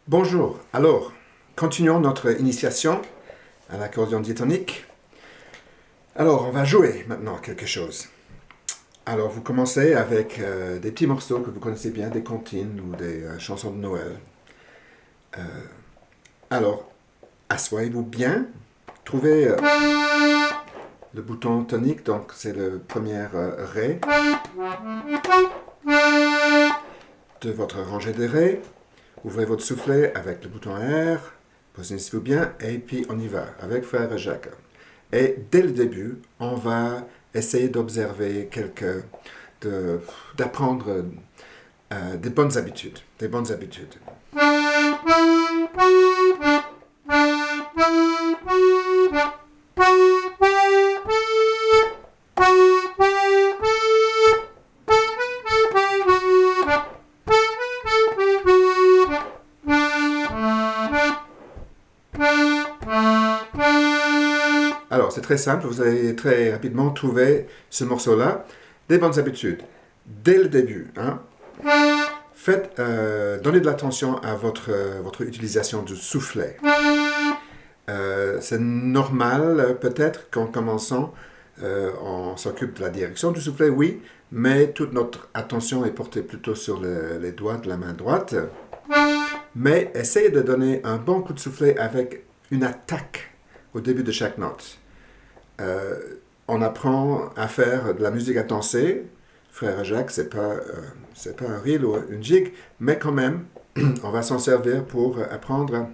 Bonjour, alors, continuons notre initiation à l'accordéon diatonique. Alors, on va jouer maintenant quelque chose. Alors, vous commencez avec des petits morceaux que vous connaissez bien, des comptines ou des chansons de Noël. Alors, asseyez-vous bien, trouvez le bouton tonique, donc c'est le premier Ré de votre rangée de Ré. Ouvrez votre soufflet avec le bouton R, positionnez-vous bien, et puis on y va avec Frère Jacques. Et dès le début, on va essayer d'observer d'apprendre des bonnes habitudes. Alors, c'est très simple, vous allez très rapidement trouver ce morceau-là. Des bonnes habitudes. Dès le début, donnez de l'attention à votre utilisation du soufflet. C'est normal, peut-être, qu'en commençant, on s'occupe de la direction du soufflet, oui, mais toute notre attention est portée plutôt sur les doigts de la main droite. Mais essayez de donner un bon coup de soufflet avec une attaque au début de chaque note. On apprend à faire de la musique à danser. Frère Jacques, c'est pas un reel ou une jig, mais quand même, on va s'en servir pour apprendre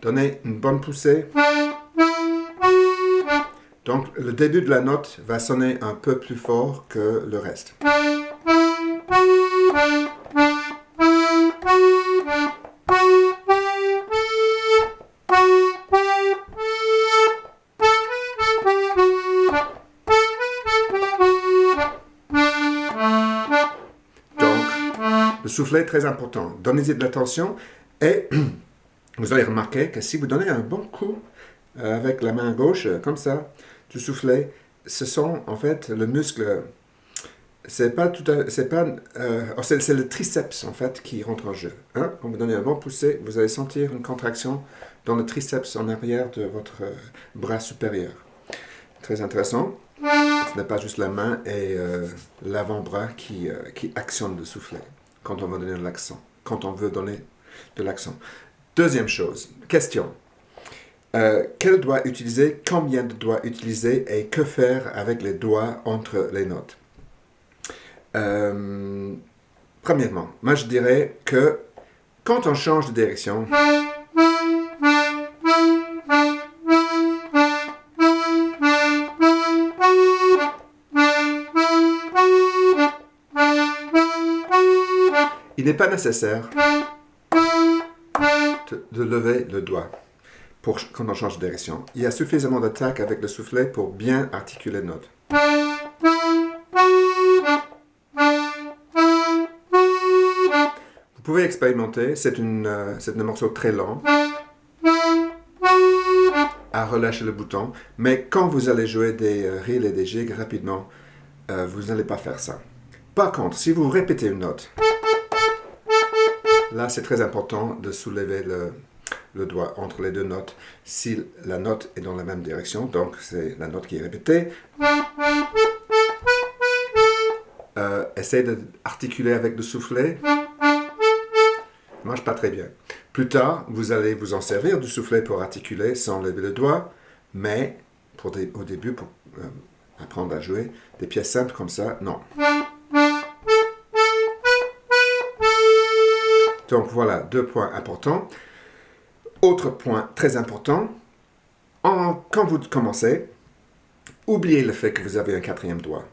donner une bonne poussée. Donc, le début de la note va sonner un peu plus fort que le reste. Le soufflet est très important. Donnez-y de l'attention et vous allez remarquer que si vous donnez un bon coup avec la main gauche, comme ça, du soufflet, ce sont en fait le muscle. C'est le triceps en fait qui rentre en jeu. Quand vous donnez un bon poussé, vous allez sentir une contraction dans le triceps en arrière de votre bras supérieur. Très intéressant. Ce n'est pas juste la main et l'avant-bras qui actionnent le soufflet quand on veut donner de l'accent. Deuxième chose, question. Quel doigt utiliser, combien de doigts utiliser et que faire avec les doigts entre les notes? Premièrement, moi je dirais que quand on change de direction, il n'est pas nécessaire de lever le doigt quand on change de direction. Il y a suffisamment d'attaque avec le soufflet pour bien articuler les notes. Vous pouvez expérimenter, c'est un morceau très lent, à relâcher le bouton, mais quand vous allez jouer des reels et des jigs rapidement, vous n'allez pas faire ça. Par contre, si vous répétez une note, là, c'est très important de soulever le doigt entre les deux notes si la note est dans la même direction. Donc, c'est la note qui est répétée. Essayez d'articuler avec le soufflet. Ça ne marche pas très bien. Plus tard, vous allez vous en servir du soufflet pour articuler sans lever le doigt. Mais au début, pour apprendre à jouer des pièces simples comme ça, non. Donc voilà, 2 points importants. Autre point très important, quand vous commencez, oubliez le fait que vous avez un 4e doigt.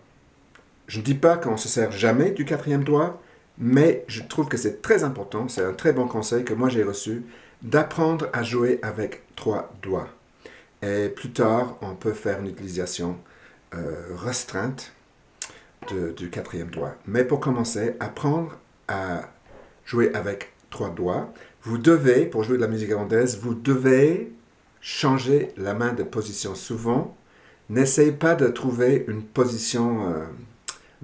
Je ne dis pas qu'on ne se sert jamais du 4e doigt, mais je trouve que c'est très important, c'est un très bon conseil que moi j'ai reçu, d'apprendre à jouer avec 3 doigts. Et plus tard, on peut faire une utilisation restreinte du 4e doigt. Mais pour commencer, apprendre à jouer avec 3 doigts. Vous devez, pour jouer de la musique irlandaise, vous devez changer la main de position souvent. N'essayez pas de trouver une position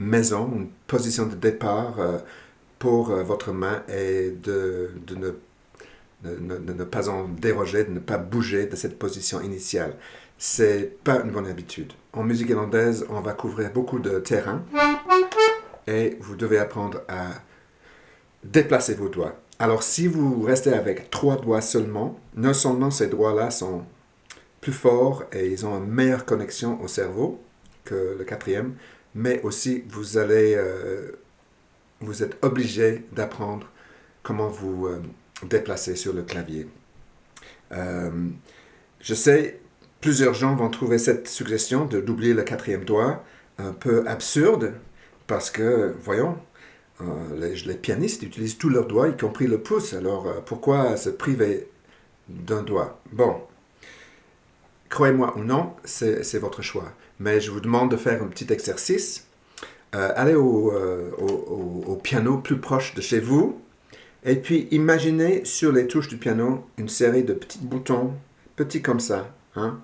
maison, une position de départ pour votre main et de ne pas en déroger, de ne pas bouger de cette position initiale. C'est pas une bonne habitude. En musique irlandaise, on va couvrir beaucoup de terrain et vous devez apprendre à déplacer vos doigts. Alors, si vous restez avec 3 doigts seulement, non seulement ces doigts-là sont plus forts et ils ont une meilleure connexion au cerveau que le 4e, mais aussi vous êtes obligé d'apprendre comment vous déplacer sur le clavier. Je sais, plusieurs gens vont trouver cette suggestion d'oublier le 4e doigt un peu absurde parce que, voyons, les pianistes utilisent tous leurs doigts, y compris le pouce. Alors, pourquoi se priver d'un doigt? Bon, croyez-moi ou non, c'est votre choix. Mais je vous demande de faire un petit exercice. Allez au piano plus proche de chez vous. Et puis, imaginez sur les touches du piano une série de petits boutons, petits comme ça, hein,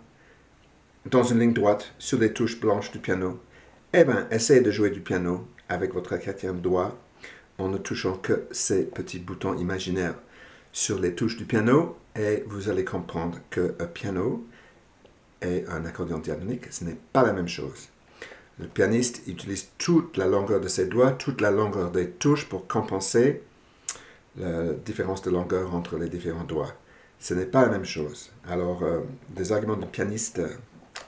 dans une ligne droite, sur les touches blanches du piano. Eh bien, essayez de jouer du piano avec votre 4e doigt en ne touchant que ces petits boutons imaginaires sur les touches du piano et vous allez comprendre qu'un piano et un accordéon diatonique, ce n'est pas la même chose. Le pianiste utilise toute la longueur de ses doigts, toute la longueur des touches pour compenser la différence de longueur entre les différents doigts. Ce n'est pas la même chose. Alors, des arguments de pianiste,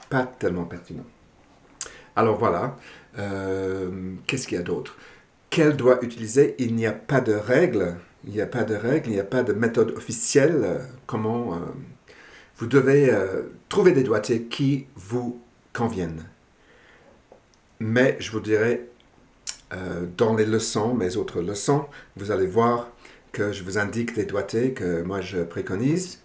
pas tellement pertinents. Alors voilà, qu'est-ce qu'il y a d'autre? Quel doigt utiliser? Il n'y a pas de règle, il n'y a pas de méthode officielle. Vous devez trouver des doigtés qui vous conviennent. Mais je vous dirais, dans les leçons, mes autres leçons, vous allez voir que je vous indique des doigtés que moi je préconise.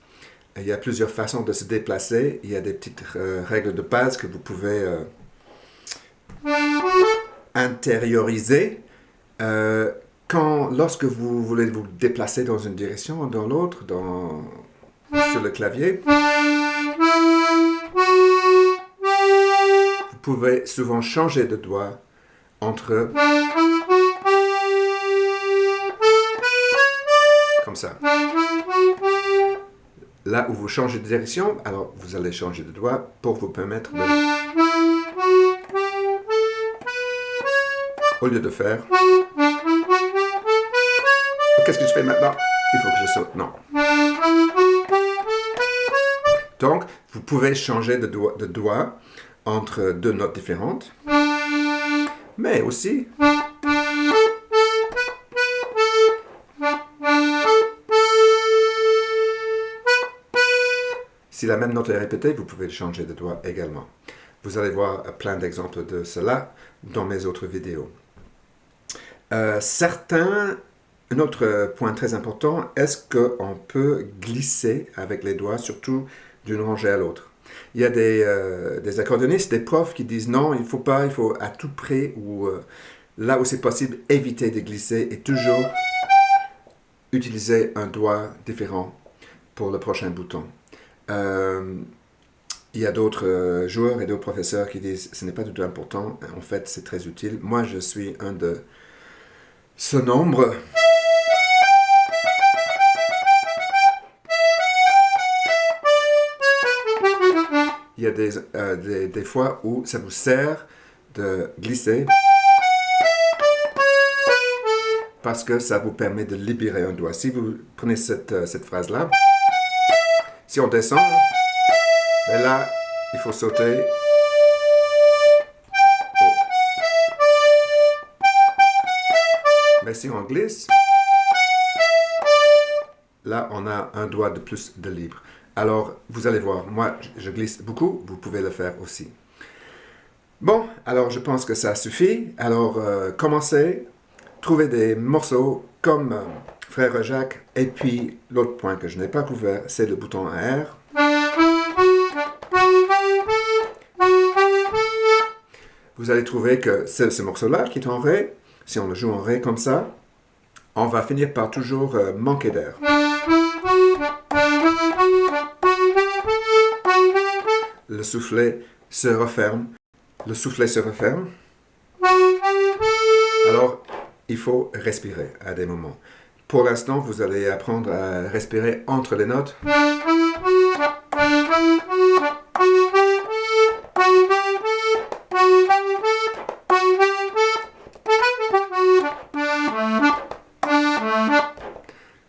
Il y a plusieurs façons de se déplacer. Il y a des petites règles de base que vous pouvez intérioriser. Lorsque vous voulez vous déplacer dans une direction ou dans l'autre, sur le clavier, vous pouvez souvent changer de doigt entre... Comme ça. Là où vous changez de direction, alors vous allez changer de doigt pour vous permettre de... Au lieu de faire... Qu'est-ce que je fais maintenant? Il faut que je saute. Non. Donc, vous pouvez changer de doigt entre 2 notes différentes. Mais aussi... Si la même note est répétée, vous pouvez changer de doigt également. Vous allez voir plein d'exemples de cela dans mes autres vidéos. Un autre point très important, est-ce qu'on peut glisser avec les doigts, surtout d'une rangée à l'autre? Il y a des accordéonistes, des profs qui disent non, il faut à tout prix, ou là où c'est possible, éviter de glisser et toujours utiliser un doigt différent pour le prochain bouton. Il y a d'autres joueurs et d'autres professeurs qui disent ce n'est pas du tout important, en fait c'est très utile. Moi je suis un de ce nombre. Il y a des fois où ça vous sert de glisser parce que ça vous permet de libérer un doigt. Si vous prenez cette phrase-là, si on descend, et là, il faut sauter. Mais si on glisse, là, on a un doigt de plus de libre. Alors, vous allez voir, moi, je glisse beaucoup, vous pouvez le faire aussi. Bon, alors je pense que ça suffit. Alors, commencez, trouvez des morceaux comme Frère Jacques. Et puis, l'autre point que je n'ai pas couvert, c'est le bouton R. Vous allez trouver que c'est ce morceau-là qui est en Ré. Si on le joue en Ré comme ça, on va finir par toujours manquer d'air. Le soufflet se referme. Le soufflet se referme. il faut respirer à des moments. Pour l'instant, vous allez apprendre à respirer entre les notes.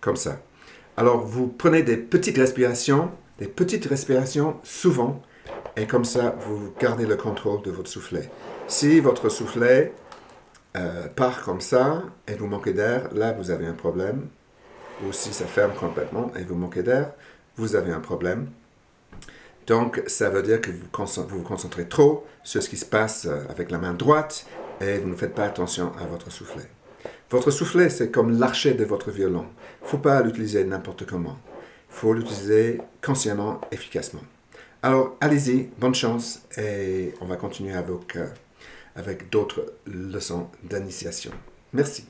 Comme ça. Alors, vous prenez des petites respirations souvent, et comme ça, vous gardez le contrôle de votre soufflet. Si votre soufflet part comme ça, et vous manquez d'air, là, vous avez un problème. Ou si ça ferme complètement et vous manquez d'air, vous avez un problème. Donc, ça veut dire que vous vous concentrez trop sur ce qui se passe avec la main droite et vous ne faites pas attention à votre soufflet. Votre soufflet, c'est comme l'archet de votre violon. Il ne faut pas l'utiliser n'importe comment. Il faut l'utiliser consciemment, efficacement. Alors, allez-y, bonne chance et on va continuer avec d'autres leçons d'initiation. Merci.